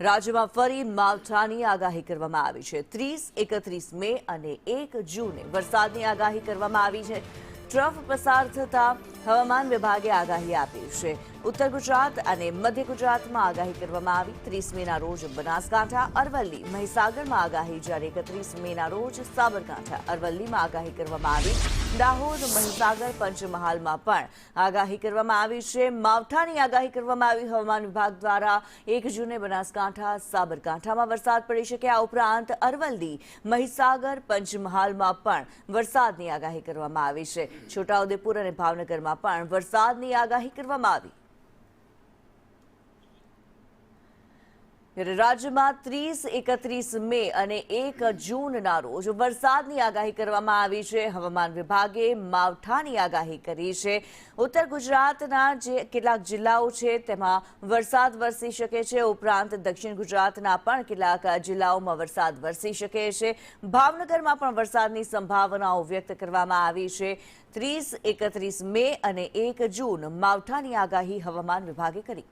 રાજ્યમાં ફરી માવઠાની આગાહી કરવામાં આવી છે। 30-31 મે અને 1 જૂને વરસાદની આગાહી કરવામાં આવી છે। ટ્રફ પસાર થતા હવામાન વિભાગે આગાહી આપી છે। ઉત્તર ગુજરાત અને મધ્ય ગુજરાતમાં આગાહી કરવામાં આવી। 30 મેના રોજ બનાસકાંઠા, અરવલ્લી, મહીસાગરમાં આગાહી, જ્યારે 31 મેના રોજ સાબરકાંઠા, અરવલ્લીમાં આગાહી કરવામાં આવી। દાહોદ, મહીસાગર, પંચમહાલમાં પણ આગાહી કરવામાં આવી છે। માવઠાની આગાહી કરવામાં આવી હવામાન વિભાગ દ્વારા। 1 જૂને બનાસકાંઠા, સાબરકાંઠામાં વરસાદ પડી શકે। આ ઉપરાંત અરવલ્લી, મહીસાગર, પંચમહાલમાં પણ વરસાદની આગાહી કરવામાં આવી છે। છોટાઉદેપુર અને ભાવનગરમાં પણ વરસાદની આગાહી કરવામાં આવી। રાજ્યમાં 30-31 મે અને 1 જૂનના રોજ વરસાદની આગાહી કરવામાં આવી છે। હવામાન વિભાગે માવઠાની આગાહી કરી છે। ઉત્તર ગુજરાતના જે કેટલાક જિલ્લાઓ છે તેમાં વરસાદ વરસી શકે છે। ઉપરાંત દક્ષિણ ગુજરાતના પણ કેટલાક જિલ્લાઓમાં વરસાદ વરસી શકે છે। ભાવનગરમાં પણ વરસાદની સંભાવનાઓ વ્યક્ત કરવામાં આવી છે। 30-31 મે અને 1 જૂન માવઠાની આગાહી હવામાન વિભાગે કરી।